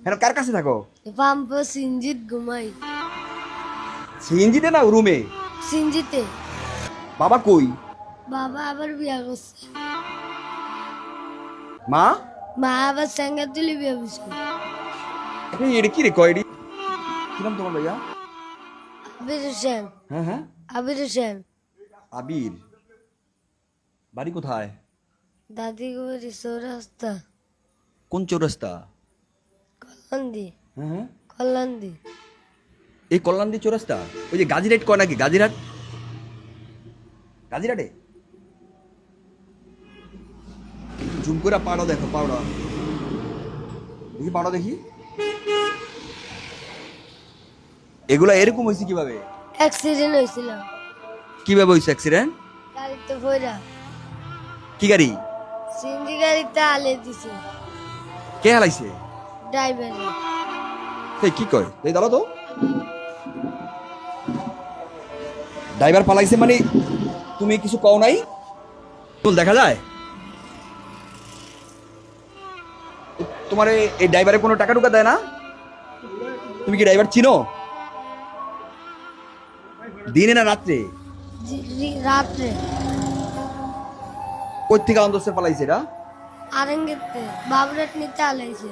হ্যাঁ, কার কাছে থাকো? পাম্প সিঞ্জিত ঘুমাই। সিএনজিতে না রুমে? সিঞ্জিতে। বাবা কই? বাবা আবার বিয়া করছে। মা? মা আবার সেঙ্গা তুলি বিয়া করছে। এটা কি রে কয়ডি? কি নাম তোমার ভাইয়া? আবির হোসেন। হ্যাঁ হ্যাঁ, আবির হোসেন। আবির। বাড়ি কোথায়? দাদি গরি চৌরাস্তা। কোন চৌরাস্তা? কল্যাণদি। হ্যাঁ হ্যাঁ, কল্যাণদি। এই কল্যাণদি চৌরাস্তা। ওই যে গাজিরাট কয় নাকি? গাজিরাট, গাজিরাটে। জুম করে পাড়া দেখো, পাড়া দেখি, পাড়া দেখি। এগুলা এরকম হয়েছে কিভাবে? অ্যাক্সিডেন্ট হয়েছিল। কিভাবে হয়েছে অ্যাক্সিডেন্ট? গাড়িতে ভৈরা। কি গাড়ি? সিঞ্জি গাড়িতে আলে দিছে কে হালাইছে? ড্রাইভারে। এই কি কয়? এই দাঁড়া তো। ড্রাইভার পালাইছে মানে তুমি কিছু কও নাই? তোর দেখা যায় তোমার এই ড্রাইভারে কোনো টাকা টুকা দেয় না? তুমি কি ড্রাইভার চিনো? দিনে না রাত্রে? রাত্রে। কই থেকে আন্দোলন পালাইছে এটা? আরেঙ্গেতে বাবুরেট নিতে আলাইছে।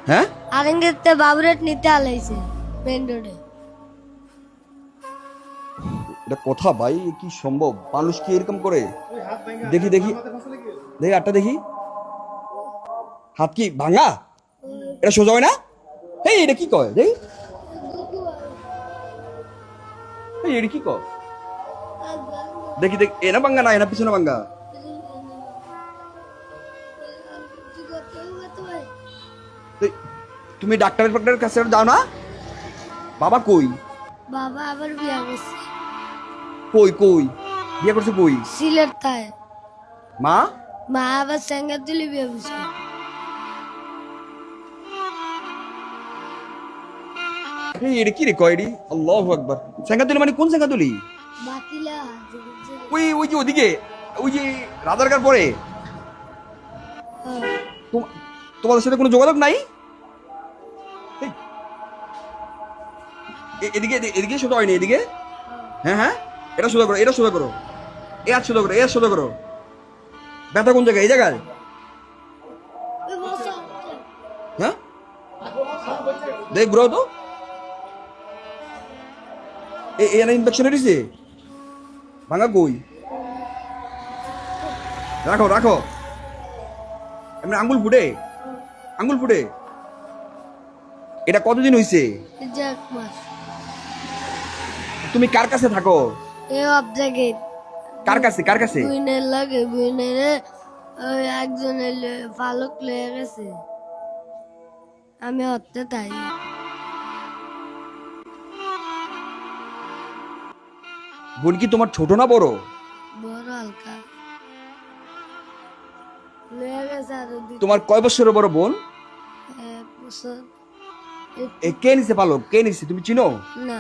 হ্যাঁ, আরেঙ্গেতে বাবুরেট নিতে আলাইছে মেন রোডে। এটা কথা ভাই, কি সম্ভব? মানুষ কি এরকম করে? দেখি দেখি দেখি, আটটা দেখি। হাত কি ভাঙা? এটা সোজা হয় না? এই এটা কি কয়? দেখি, এই এটা কি কয়? দেখি দেখি, এনা ভাঙ্গা না, এনা পিছনে ভাঙ্গা। এই, তুমি ডাক্তারের কাছে যাও না? বাবা কই? বাবা আবার বিয়া করছে। কই কই বিয়ে করছে? কই সিলেট তাই। মা? মা আবার সেঙ্গা তুলি বিয়া করছে। এই এটা কি রে কয়ডি? আল্লাহু আকবার। সেঙ্গাতুলি মানে কোন সেঙ্গাতুলি? বাকিলা ওই ওই যে ওদিকে, ওই যে রাজারকার পরে। তোমাদের সাথে কোনো যোগাযোগ নাই? এই, এদিকে এদিকে সোজা হয়নি, এদিকে। হ্যাঁ হ্যাঁ, এটা সোজা করো, এটা সোজা করো, এ হাত সোজা করো, এ হাত সোজা করো। ব্যথা কোন জায়গায়? এই জায়গায়? হ্যাঁ, দেখ ঘুরাও তো। এখানে ইনফেকশন হয়েছে? ভাঙা কই? রাখো রাখো। এমনি আঙ্গুল ফুটে, আঙ্গুল ফুটে। এটা কতদিন হয়েছে? এক মাস। তুমি কার কাছে থাকো? এ অফ জায়গায় কার কাছে? কার কাছে? বুইনের লাগে বুইনের ওই একজনের পালক লয়ে গেছে। আমি হতে তাই। বোন কি তোমার ছোট না বড়? বড় হালকা লয়ে গেছে আরো তোমার কয় বছরের বড় বোন? 1 বছর। কে নিছে পালক? কে নিছে তুমি চিনো? না।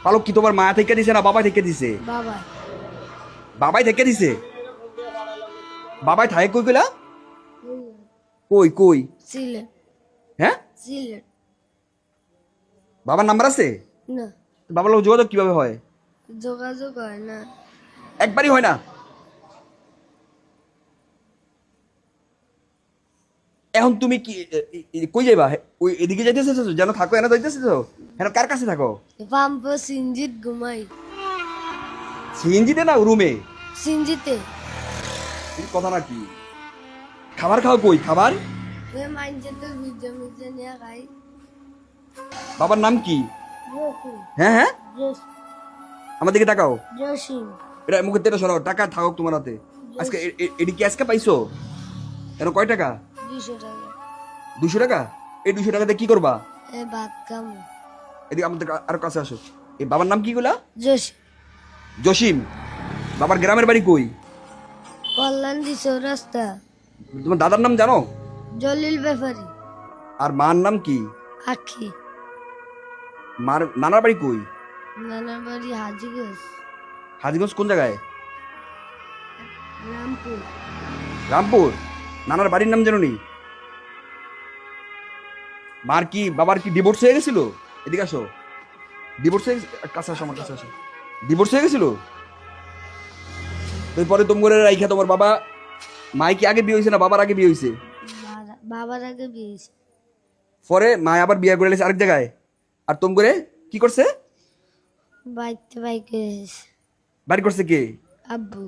পালক কি তোমার মায়া থেকে দিছে না বাবা থেকে দিছে? বাবা। বাবাই থেকে দিছে? বাবাই থাকে কই কইলা? কই কই? সিলেট। হ্যাঁ, সিলেট। বাবার নাম্বার আছে? না, বাবার লোক যোগাযোগ কিভাবে হয়? যোগাযোগ হয় না। একবারই হয় না? এখন তুমি কি কই যাইবা? ওই এদিকে যাইতেছো যেন থাকো, এনে যাইতেছো? হ্যাঁ, কার কাছে থাকো? পাম্প সিঞ্জিত ঘুমাই। সিএনজিতে না রুমে? সিঞ্জিতে। কথা নাকি? খাবার খাও কই? খাবার ওই মাইনছে তো ভিজে ভিজে নিয়ে খাই। বাবার নাম কি? জসিম। হ্যাঁ হ্যাঁ, আমার দিকে তাকাও। জসিম। এটা মুখের থেকে সরাও, টাকা থাকুক তোমার হাতে। আজকে এটি কি আজকে পাইছো? কেন কয় টাকা? 200 টাকা। 200 টাকা? এই 200 টাকাতে কি করবা? এ ভাত খামু। এদিকে আমাদের আরো কাছে আসো। এই বাবার নাম কি গুলা? জসিম। জসিম। বাবার গ্রামের বাড়ি কই? কল্যাণদি চৌরাস্তা। তোমার দাদার নাম জানো? জলিল ব্যাপারী। আর মার নাম কি? আখি। মার নানার বাড়ি কই? নানার বাড়ি হাজিগঞ্জ। হাজিগঞ্জ কোন জায়গায়? রামপুর। রামপুর। নানার বাড়ির নাম জানো নি? মার কি বাবার কি ডিভোর্স হয়ে গেছিল? এদিকে আসো। ডিভোর্স হয়ে কাছে আসো, আমার কাছে আসো। ডিভোর্স হয়ে গেছিল? তারপরে তোমার রাইখা তোমার বাবা, মাই কি আগে বিয়ে হয়েছে না বাবার আগে বিয়ে হয়েছে? বাবার আগে বিয়ে হয়েছে। পরে মা আবার বিয়ে করে লেছে আরেক জায়গায়। আর তোম করে কি করছে? বাইতে বাইকে এসে। বাড়ি করছে কে? আব্বু।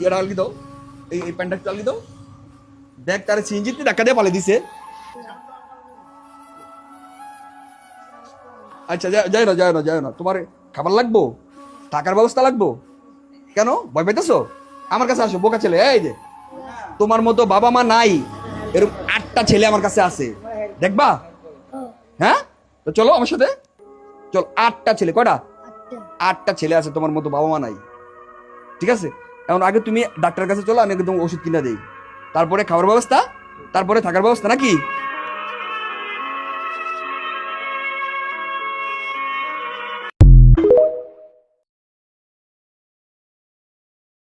এটা আলগি দাও, এই প্যান্টটা একটু আলগি দাও। দেখ তার সিনজিতে ধাক্কা দিয়ে পালে দিছে। আচ্ছা যায় না তোমার খাবার লাগবো, টাকার ব্যবস্থা লাগবো, কেন ভয় পাইতেছো? আমার কাছে আসো বোকা ছেলে। এই যে তোমার মতো বাবা মা নাই, এরকম 8টা ছেলে আমার কাছে আছে, দেখবা? হ্যাঁ, তো চলো আমার সাথে চল। 8টা ছেলে, কয়টা? 8টা ছেলে আছে, তোমার মতো বাবা মা নাই, ঠিক আছে? এখন আগে তুমি ডাক্তারের কাছে চলো, আমি একদম ওষুধ কিনে দেই, তারপরে খাওয়ার ব্যবস্থা, তারপরে থাকার ব্যবস্থা, নাকি?